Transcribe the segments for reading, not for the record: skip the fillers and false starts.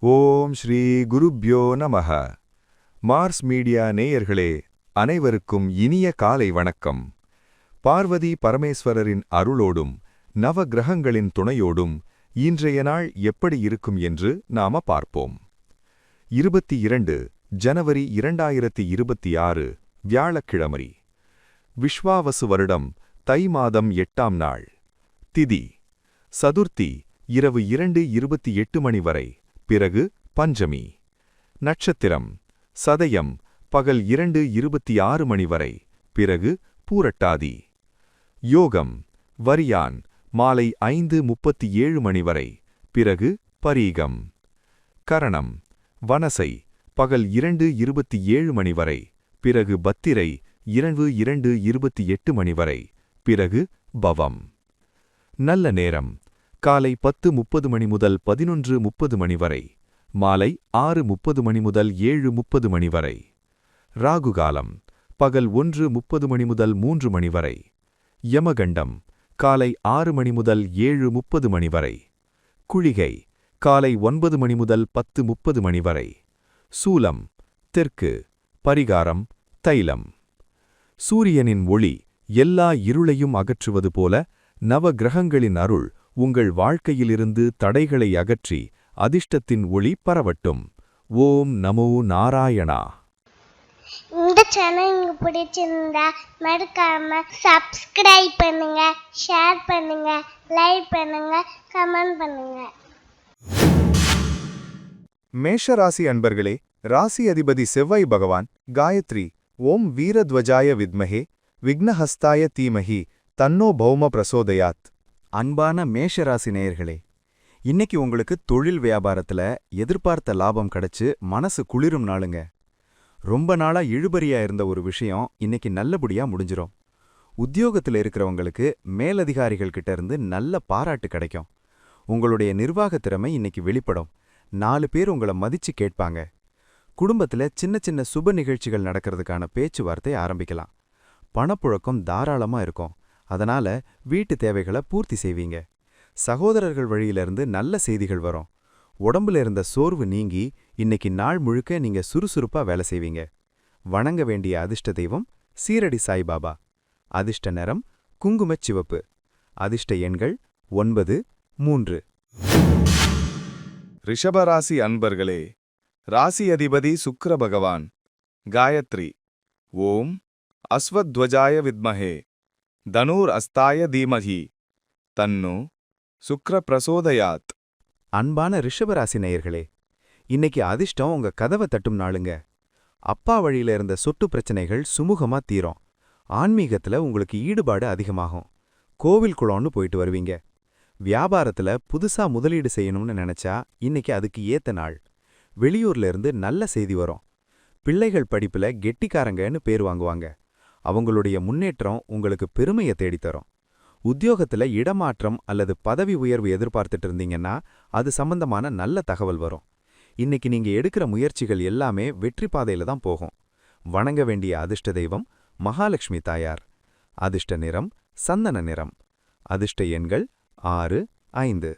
ஓம் ஸ்ரீ குருப்யோ நமஹ. Mars media நேயர்களே, அனைவருக்கும் இனிய காலை வணக்கம். பார்வதி பரமேஸ்வரரின் அருளோடும் நவ கிரகங்களின் துணையோடும் இன்றைய நாள் எப்படி இருக்கும் என்று நாம பார்ப்போம். 22 ஜனவரி 2026 வியாழக்கிழமை. விஸ்வாவசு வருடம் தை மாதம் 8ஆம் நாள். திதி சதுர்த்தி இரவு 2:28 மணி வரை, பிறகு பஞ்சமி. நட்சத்திரம் சதயம் பகல் 2:26 மணி வரை, பிறகு பூரட்டாதி. யோகம் வரியான் மாலை 5:37 மணி வரை, பிறகு பரீகம். கரணம் வனசை பகல் 2:27 மணி வரை, பிறகு பத்திரை இரவு 2:28 மணி வரை, பிறகு பவம். நல்ல நேரம் காலை 10:30 மணி முதல் 11:30 மணி வரை, மாலை 6:30 மணி முதல் 7:30 மணி வரை. ராகுகாலம் பகல் 1:30 மணி முதல் 3 மணி வரை. யமகண்டம் காலை 6 மணி முதல் 7:30 மணி வரை. குளிகை காலை 9 மணி முதல் 10:30 மணி வரை. சூலம் தெற்கு. பரிகாரம் தைலம். சூரியனின் ஒளி எல்லா இருளையும் அகற்றுவது போல நவ கிரகங்களின் அருள் உங்கள் வாழ்க்கையிலிருந்து தடைகளை அகற்றி அதிர்ஷ்டத்தின் ஒளி பரவட்டும். ஓம் நமோ நாராயணா. இந்த சேனல் உங்களுக்கு பிடிச்சிருந்தா மறக்காம சப்ஸ்கிரைப் பண்ணுங்க, ஷேர் பண்ணுங்க, லைக் பண்ணுங்க, கமெண்ட் பண்ணுங்க. மேஷராசி அன்பர்களே, ராசி அதிபதி செவ்வாய் பகவான் காயத்ரி ஓம் வீரத்வஜாய வித்மஹே விக்னஹஸ்தாய தீமஹி தன்னோ பௌம பிரசோதயாத். அன்பான மேஷராசி நேயர்களே, இன்னைக்கு உங்களுக்கு தொழில் வியாபாரத்துல எதிர்பார்த்த லாபம் கிடைச்சு மனசு குளிரும் நாளுங்க. ரொம்ப நாளா இழுபறியா இருந்த ஒரு விஷயம் இன்னைக்கு நல்லபடியா முடிஞ்சிரும். உத்தியோகத்துல இருக்கிறவங்களுக்கு மேலதிகாரிகள் கிட்ட இருந்து நல்ல பாராட்டு கிடைக்கும். உங்களுடைய நிர்வாக திறமை இன்னைக்கு வெளிப்படும். 4 பேர் உங்களை மதிச்சு கேட்பாங்க. குடும்பத்துல சின்ன சின்ன சுப நிகழ்ச்சிகள் நடக்கிறதுக்கான பேச்சுவார்த்தை ஆரம்பிக்கலாம். பணப்புழக்கம் தாராளமா இருக்கும். அதனால வீட்டு தேவைகளை பூர்த்தி செய்வீங்க. சகோதரர்கள் வழியிலிருந்து நல்ல செய்திகள் வரும். உடம்புல இருந்த சோர்வு நீங்கி இன்னைக்கு நாள் முழுக்க நீங்க சுறுசுறுப்பா வேலை செய்வீங்க. வணங்க வேண்டிய அதிர்ஷ்ட தெய்வம் சீரடி சாய்பாபா. அதிர்ஷ்ட நிறம் குங்குமச் சிவப்பு. அதிர்ஷ்ட எண்கள் 9, 3. ரிஷபராசி அன்பர்களே, ராசி அதிபதி சுக்கிர பகவான் காயத்ரி ஓம் அஸ்வத்வஜாய வித்மஹே தனூர் அஸ்தாய தீமஹி தன்னு சுக்ர பிரசோதயாத். அன்பான ரிஷபராசி நேயர்களே, இன்னைக்கு அதிர்ஷ்டம் உங்க கதவை தட்டும் நாளுங்க. அப்பா வழியில இருந்த சொத்து பிரச்சனைகள் சுமூகமா தீரும். ஆன்மீகத்துல உங்களுக்கு ஈடுபாடு அதிகமாகும். கோவில் குளம்னு போயிட்டு வருவீங்க. வியாபாரத்துல புதுசா முதலீடு செய்யணும்னு நினைச்சா இன்னைக்கு அதுக்கு ஏத்த நாள். வெளியூர்ல இருந்து நல்ல செய்தி வரும். பிள்ளைகள் படிப்புல கெட்டிக்காரங்கன்னு பேர் வாங்குவாங்க. அவங்களுடைய முன்னேற்றம் உங்களுக்கு பெருமையை தேடித்தரும். உத்தியோகத்துல இடமாற்றம் அல்லது பதவி உயர்வு எதிர்பார்த்துட்டு இருந்தீங்கன்னா அது சம்பந்தமான நல்ல தகவல் வரும். இன்னைக்கு நீங்க எடுக்கிற முயற்சிகள் எல்லாமே வெற்றி பாதையில தான் போகும். வணங்க வேண்டிய அதிர்ஷ்ட தெய்வம் மகாலட்சுமி தாயார். அதிர்ஷ்ட நிறம் சந்தன நிறம். அதிர்ஷ்ட எண்கள் 6, 5.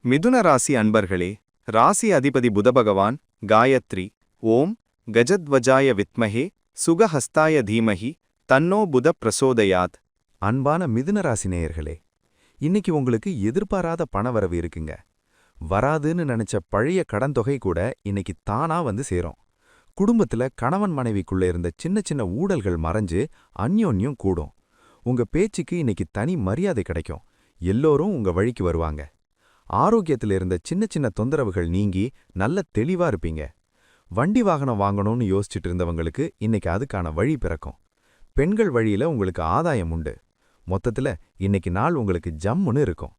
மிதுன ராசி அன்பர்களே, ராசி அதிபதி புதபகவான் காயத்ரி ஓம் கஜத்வஜாய வித்மஹே சுகஹஸ்தாய தீமஹி தன்னோ புத பிரசோதயாத். அன்பான மிதுனராசி நேயர்களே, இன்னைக்கு உங்களுக்கு எதிர்பாராத பணவரவு இருக்குங்க. வராதுன்னு நினைச்ச பழைய கடன் தொகை கூட இன்னைக்கு தானா வந்து சேரும். குடும்பத்துல கணவன் மனைவிக்குள்ள இருந்த சின்ன சின்ன ஊடல்கள் மறைஞ்சு அந்யோன்யம் கூடும். உங்க பேச்சுக்கு இன்னைக்கு தனி மரியாதை கிடைக்கும். எல்லோரும் உங்க வழிக்கு வருவாங்க. ஆரோக்கியத்துல இருந்த சின்ன சின்ன தொந்தரவுகள் நீங்கி நல்ல தெளிவா இருப்பீங்க. வண்டி வாகனம் வாங்கணும்னு யோசிச்சுட்டு இருந்தவங்களுக்கு இன்னைக்கு அதுக்கான வழி பிறக்கும். பெண்கள் வழியில உங்களுக்கு ஆதாயம் உண்டு. மொத்தத்துல இன்னைக்கு நாள் உங்களுக்கு ஜம்முன்னு இருக்கும்.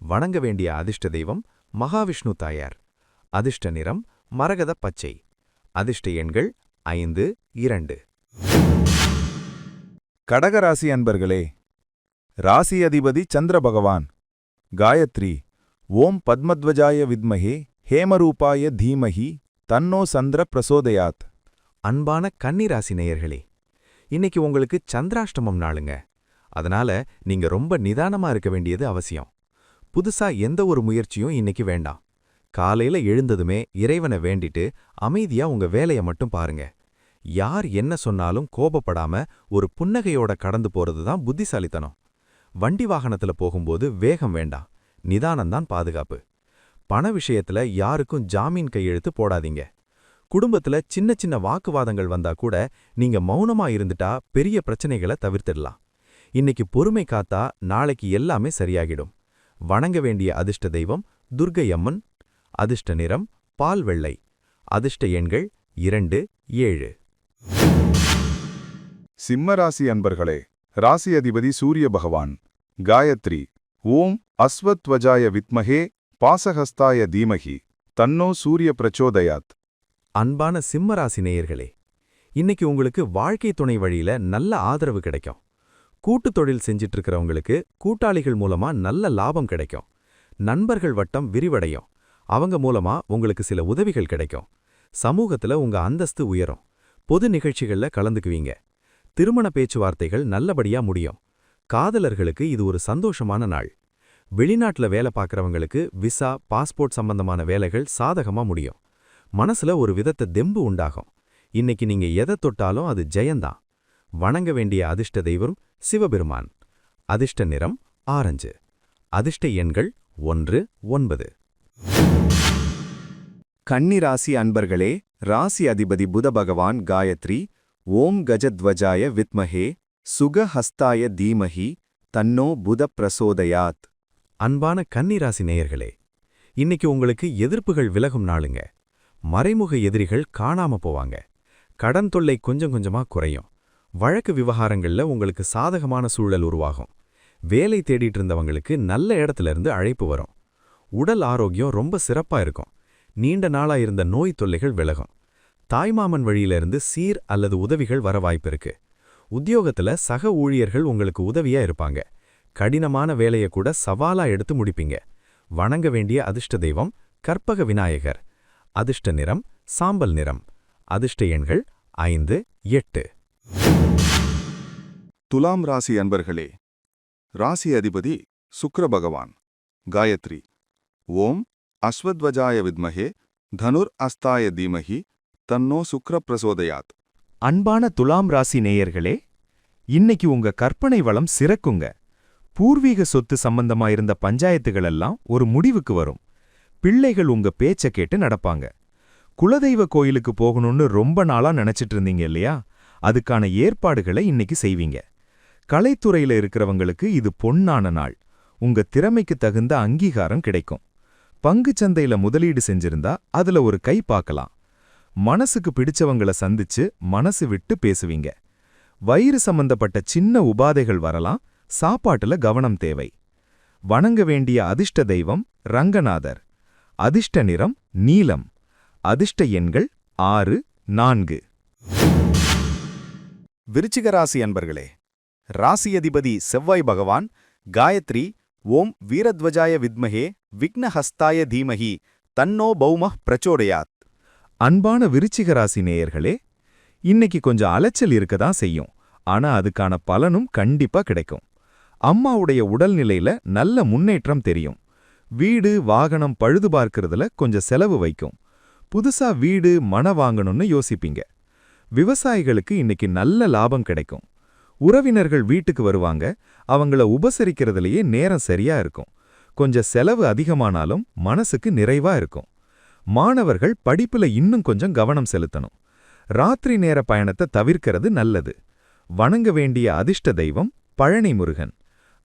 வணங்க வேண்டிய அதிர்ஷ்ட தெய்வம் மகாவிஷ்ணு தாயார். அதிர்ஷ்ட நிறம் மரகத பச்சை. அதிர்ஷ்ட எண்கள் 5, 2. கடகராசி அன்பர்களே, ராசி அதிபதி சந்திர பகவான் காயத்ரி ஓம் பத்மத்வஜாய வித்மஹே ஹேமரூபாய தீமஹி தன்னோ சந்திர பிரசோதயாத். அன்பான கன்னிராசி நேயர்களே, இன்னைக்கு உங்களுக்கு சந்திராஷ்டமம் நாளுங்க. அதனால நீங்க ரொம்ப நிதானமா இருக்க வேண்டியது அவசியம். புதுசா எந்த ஒரு முயற்சியும் இன்னைக்கு வேண்டாம். காலையில எழுந்ததுமே இறைவனை வேண்டிட்டு அமைதியா உங்க வேலைய மட்டும் பாருங்க. யார் என்ன சொன்னாலும் கோபப்படாம ஒரு புன்னகையோட கடந்து போறதுதான் புத்திசாலித்தனம். வண்டி வாகனத்துல போகும்போது வேகம் வேண்டாம், நிதானம்தான் பாதுகாப்பு. பண விஷயத்துல யாருக்கும் ஜாமீன் கையெழுத்து போடாதீங்க. குடும்பத்துல சின்ன சின்ன வாக்குவாதங்கள் வந்தா கூட நீங்க மௌனமா இருந்துட்டா பெரிய பிரச்சனைகளை தவிர்த்திடலாம். இன்னைக்கு பொறுமை காத்தா நாளைக்கு எல்லாமே சரியாகிடும். வணங்க வேண்டிய அதிர்ஷ்ட தெய்வம் துர்க்கை அம்மன். அதிர்ஷ்ட நிறம் பால் வெள்ளை. அதிர்ஷ்ட எண்கள் 2, 7. சிம்மராசி அன்பர்களே, ராசி அதிபதி சூரிய பகவான். காயத்ரி. ஓம் அஸ்வத்வஜாய வித்மஹே பாசஹஸ்தாய தீமஹி தன்னோ சூரிய பிரச்சோதயாத். அன்பான சிம்மராசி நேயர்களே, இன்னைக்கு உங்களுக்கு வாழ்க்கை துணை வழியில நல்ல ஆதரவு கிடைக்கும். கூட்டுத் தொழில் செஞ்சிட்டு இருக்கிறவங்களுக்கு கூட்டாளிகள் மூலமா நல்ல லாபம் கிடைக்கும். நண்பர்கள் வட்டம் விரிவடையும். அவங்க மூலமா உங்களுக்கு சில உதவிகள் கிடைக்கும். சமூகத்துல உங்க அந்தஸ்து உயரும். பொது நிகழ்ச்சிகள்ல கலந்துக்குவீங்க. திருமண பேச்சுவார்த்தைகள் நல்லபடியா முடியும். காதலர்களுக்கு இது ஒரு சந்தோஷமான நாள். வெளிநாட்டுல வேலை பார்க்கறவங்களுக்கு விசா, பாஸ்போர்ட் சம்பந்தமான வேலைகள் சாதகமா முடியும். மனசுல ஒரு விதத்தை தெம்பு உண்டாகும். இன்னைக்கு நீங்க எதை தொட்டாலும் அது ஜெயந்தான். வணங்க வேண்டிய அதிர்ஷ்ட தெய்வம் சிவபெருமான். அதிர்ஷ்ட நிறம் ஆரஞ்சு. அதிர்ஷ்ட எண்கள் 1, 9. கன்னிராசி அன்பர்களே, ராசி அதிபதி புத பகவான். காயத்ரி. ஓம் கஜத்வஜாய வித்மஹே சுகஹஸ்தாய தீமஹி தன்னோ புத பிரசோதயாத். அன்பான கன்னிராசி நேயர்களே, இன்னைக்கு உங்களுக்கு எதிர்ப்புகள் விலகும் நாளுங்க. மறைமுக எதிரிகள் காணாம போவாங்க. கடன் தொல்லை கொஞ்சம் கொஞ்சமா குறையும். வழக்கு விவகாரங்கள்ல உங்களுக்கு சாதகமான சூழல் உருவாகும். வேலை தேடிட்டு இருந்தவங்களுக்கு நல்ல இடத்துல இருந்து அழைப்பு வரும். உடல் ஆரோக்கியம் ரொம்ப சிறப்பா இருக்கும். நீண்ட நாளா இருந்த நோய் தொல்லைகள் விலகும். தாய்மாமன் வழியிலிருந்து சீர் அல்லது உதவிகள் வர வாய்ப்பிருக்கு. உத்தியோகத்துல சக ஊழியர்கள் உங்களுக்கு உதவியா இருப்பாங்க. கடினமான வேலையை கூட சவாலா எடுத்து முடிப்பீங்க. வணங்க வேண்டிய அதிர்ஷ்ட தெய்வம் கற்பக விநாயகர். அதிர்ஷ்ட நிறம் சாம்பல் நிறம். அதிர்ஷ்ட எண்கள் 5, 8. துலாம் ராசி அன்பர்களே, ராசி அதிபதி சுக்கிர பகவான். காயத்ரி. ஓம் அஸ்வத்வஜாய வித்மஹே தனுர் அஸ்தாய தீமஹி தன்னோ சுக்ர பிரசோதயாத். அன்பான துலாம் ராசி நேயர்களே, இன்னைக்கு உங்க கற்பனை வளம் சிறக்குங்க. பூர்வீக சொத்து சம்பந்தமா இருந்த பஞ்சாயத்துகளெல்லாம் ஒரு முடிவுக்கு வரும். பிள்ளைகள் உங்க பேச்ச கேட்டு நடப்பாங்க. குலதெய்வ கோயிலுக்கு போகணும்னு ரொம்ப நாளா நினைச்சிட்டு இருந்தீங்க இல்லையா? அதுக்கான ஏற்பாடுகளை இன்னைக்கு செய்வீங்க. கலைத்துறையில இருக்கிறவங்களுக்கு இது பொன்னான நாள். உங்க திறமைக்கு தகுந்த அங்கீகாரம் கிடைக்கும். பங்குச் சந்தையில முதலீடு செஞ்சிருந்தா அதுல ஒரு கை பார்க்கலாம். மனசுக்கு பிடிச்சவங்கள சந்திச்சு மனசு விட்டு பேசுவீங்க. வயிறு சம்பந்தப்பட்ட சின்ன உபாதைகள் வரலாம். சாப்பாட்டுல கவனம் தேவை. வணங்க வேண்டிய அதிர்ஷ்ட தெய்வம் ரங்கநாதர். அதிர்ஷ்ட நிறம் நீலம். அதிர்ஷ்ட எண்கள் 6, 4. விருச்சிக ராசி அன்பர்களே, ராசி அதிபதி செவ்வாய் பகவான். காயத்ரி. ஓம் வீரத்வஜாய வித்மஹே விக்னஹஸ்தாய தீமஹி தன்னோ பௌமஹ் பிரச்சோடயாத். அன்பான விருச்சிக ராசி நேயர்களே, இன்னைக்கு கொஞ்சம் அலைச்சல் இருக்கதான் செய்யும். ஆனா அதுக்கான பலனும் கண்டிப்பா கிடைக்கும். அம்மாவுடைய உடல்நிலையில நல்ல முன்னேற்றம் தெரியும். வீடு வாகனம் பழுது பார்க்கறதுல கொஞ்சம் செலவு வைக்கும். புதுசா வீடு மன வாங்கணும்னு யோசிப்பீங்க. விவசாயிகளுக்கு இன்னைக்கு நல்ல லாபம் கிடைக்கும். உறவினர்கள் வீட்டுக்கு வருவாங்க. அவங்கள உபசரிக்கிறதுலயே நேரம் சரியா இருக்கும். கொஞ்சம் செலவு அதிகமானாலும் மனசுக்கு நிறைவா இருக்கும். மாணவர்கள் படிப்புல இன்னும் கொஞ்சம் கவனம் செலுத்தணும். ராத்திரி நேர பயணத்தை தவிர்க்கிறது நல்லது. வணங்க வேண்டிய அதிர்ஷ்ட தெய்வம் பழனி முருகன்.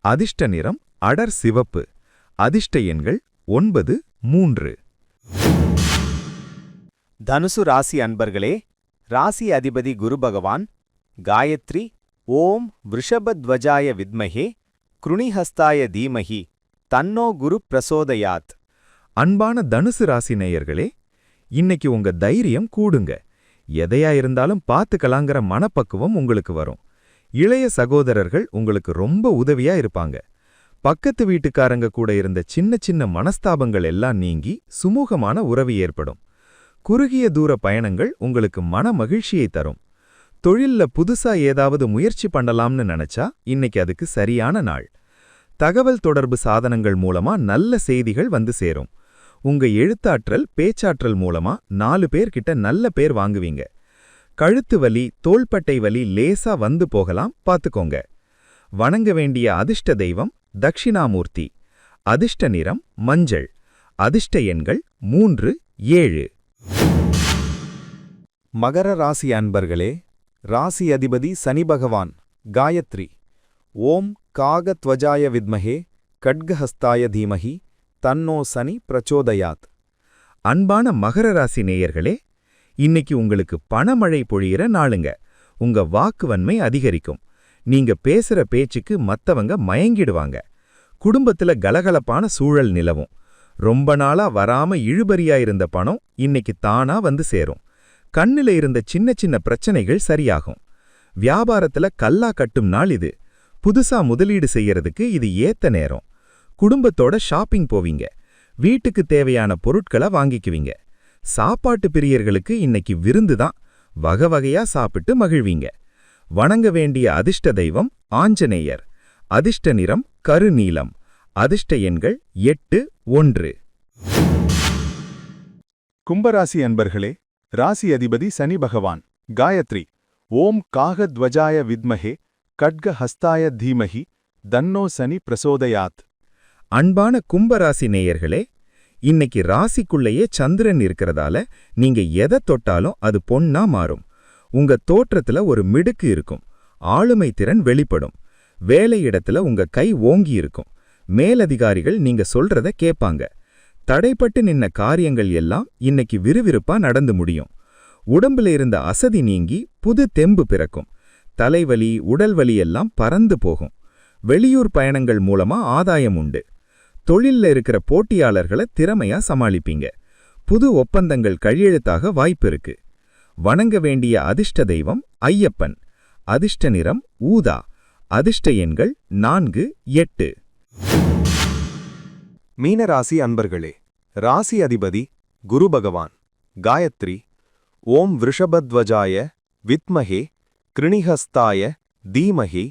அதிர்ஷ்ட நிறம் அடர் சிவப்பு. அதிர்ஷ்ட எண்கள் 9, 3. தனுசு ராசி அன்பர்களே, ராசி அதிபதி குரு பகவான். காயத்ரி. ஓம் விருஷபத்வஜாய வித்மஹே கிருணிஹஸ்தாய தீமஹி தன்னோ குரு பிரசோதயாத். அன்பான தனுசு ராசி நேயர்களே, இன்னைக்கு உங்க தைரியம் கூடுங்க. எதையா இருந்தாலும் பார்த்துக்கலாங்கிற மனப்பக்குவம் உங்களுக்கு வரும். இளைய சகோதரர்கள் உங்களுக்கு ரொம்ப உதவியா இருப்பாங்க. பக்கத்து வீட்டுக்காரங்க கூட இருந்த சின்ன சின்ன மனஸ்தாபங்கள் எல்லாம் நீங்கி சுமூகமான உறவு ஏற்படும். குறுகிய தூர பயணங்கள் உங்களுக்கு மன மகிழ்ச்சியை தரும். தொழில்ல புதுசா ஏதாவது முயற்சி பண்ணலாம்னு நினைச்சா இன்னைக்கு அதுக்கு சரியான நாள். தகவல் தொடர்பு சாதனங்கள் மூலமா நல்ல செய்திகள் வந்து சேரும். உங்க எழுத்தாற்றல் பேச்சாற்றல் மூலமா 4 பேர்கிட்ட நல்ல பேர் வாங்குவீங்க. கழுத்து வலி தோள்பட்டை வலி லேசா வந்து போகலாம், பாத்துக்கோங்க. வணங்க வேண்டிய அதிர்ஷ்ட தெய்வம் தக்ஷிணாமூர்த்தி. அதிர்ஷ்ட நிறம் மஞ்சள். அதிர்ஷ்ட எண்கள் 3, 7. மகர ராசி அன்பர்களே, ராசி அதிபதி சனி பகவான். காயத்ரி. ஓம் காகத்வஜாய வித்மஹே கட்கஹஸ்தாய தீமஹி தன்னோ சனி பிரச்சோதயாத். அன்பான மகர ராசி நேயர்களே, இன்னைக்கு உங்களுக்கு பணமழை பொழியிற நாளுங்க. உங்க வாக்குவன்மை அதிகரிக்கும். நீங்க பேசுற பேச்சுக்கு மத்தவங்க மயங்கிடுவாங்க. குடும்பத்துல கலகலப்பான சூழல் நிலவும். ரொம்ப நாளா வராம இழுபறியா இருந்த பணம் இன்னைக்கு தானா வந்து சேரும். கண்ணுல இருந்த சின்ன சின்ன பிரச்சனைகள் சரியாகும். வியாபாரத்துல கல்லா கட்டும் நாள் இது. புதுசா முதலீடு செய்யறதுக்கு இது ஏத்த நேரம். குடும்பத்தோட ஷாப்பிங் போவீங்க. வீட்டுக்கு தேவையான பொருட்களை வாங்கிக்குவீங்க. சாப்பாட்டு பிரியர்களுக்கு இன்னைக்கு விருந்து தான். வகை வகையா சாப்பிட்டு மகிழ்வீங்க. வணங்க வேண்டிய அதிர்ஷ்ட தெய்வம் ஆஞ்சநேயர். அதிர்ஷ்ட நிறம் கருநீலம். அதிர்ஷ்ட எண்கள் 8, 1. கும்பராசி அன்பர்களே, ராசி அதிபதி சனி பகவான். காயத்ரி. ஓம் காகத்வஜாய வித்மஹே கட்கஹஸ்தாய தீமஹி தன்னோ சனி பிரசோதயாத். அன்பான கும்பராசி நேயர்களே, இன்னைக்கு ராசிக்குள்ளேயே சந்திரன் இருக்கிறதால நீங்க எதை தொட்டாலும் அது பொன்னா மாறும். உங்க தோற்றத்துல ஒரு மிடுக்கு இருக்கும். ஆளுமை திறன் வெளிப்படும். வேலையிடத்துல உங்க கை ஓங்கி இருக்கும். மேலதிகாரிகள் நீங்க சொல்றத கேட்பாங்க. தடைப்பட்டு நின்ன காரியங்கள் எல்லாம் இன்னைக்கு விறுவிறுப்பா நடந்து முடியும். உடம்புல இருந்த அசதி நீங்கி புது தெம்பு பிறக்கும். தலைவலி உடல்வலி எல்லாம் பறந்து போகும். வெளியூர் பயணங்கள் மூலமா ஆதாயம் உண்டு. தொழில்ல இருக்கிற போட்டியாளர்களை திறமையா சமாளிப்பீங்க. புது ஒப்பந்தங்கள் கையெழுத்தாக வாய்ப்பு இருக்கு. வணங்க வேண்டிய அதிர்ஷ்ட தெய்வம் ஐயப்பன். அதிர்ஷ்ட நிறம் ஊதா. அதிர்ஷ்ட எண்கள் 4, 8. மீனராசி அன்பர்களே, ராசி அதிபதி குரு பகவான். காயத்ரி. ஓம் விருஷபத்வஜாய வித்மஹே கிருணிஹஸ்தாய தீமஹி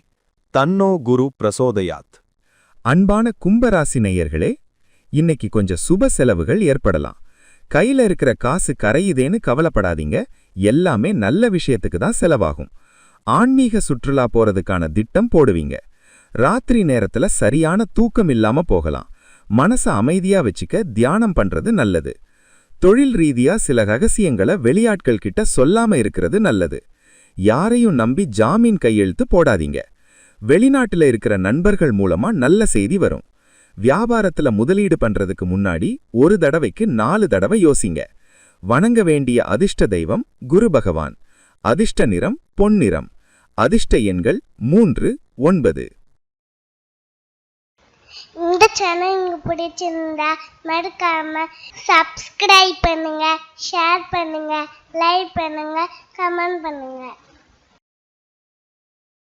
தன்னோ குரு பிரசோதயாத். அன்பான கும்பராசி நேயர்களே, இன்னைக்கு கொஞ்சம் சுப செலவுகள் ஏற்படலாம். கையில இருக்கிற காசு கரையுதேன்னு கவலைப்படாதீங்க. எல்லாமே நல்ல விஷயத்துக்கு தான் செலவாகும். ஆன்மீக சுற்றுலா போறதுக்கான திட்டம் போடுவீங்க. ராத்திரி நேரத்துல சரியான தூக்கம் இல்லாம போகலாம். மனச அமைதியா வச்சுக்க தியானம் பண்றது நல்லது. தொழில் ரீதியா சில ரகசியங்களை வெளியாட்கள் கிட்ட சொல்லாம இருக்கிறது நல்லது. யாரையும் நம்பி ஜாமீன் கையெழுத்து போடாதீங்க. வெளிநாட்டுல இருக்கிற நண்பர்கள் மூலமா நல்ல செய்தி வரும். வியாபாரத்துல முதலீடு பண்றதுக்கு முன்னாடி ஒரு தடவைக்கு 4 தடவை யோசிங்க. வணங்க வேண்டிய அதிர்ஷ்ட தெய்வம் குரு பகவான். அதிர்ஷ்ட நிறம் பொன்னிறம். அதிர்ஷ்ட எண்கள் 3, 9. இந்த சேனல் உங்களுக்கு பிடிச்சிருந்தா மறக்காம சப்ஸ்கிரைப் பண்ணுங்க, ஷேர் பண்ணுங்க, லைக் பண்ணுங்க, கமெண்ட் பண்ணுங்க.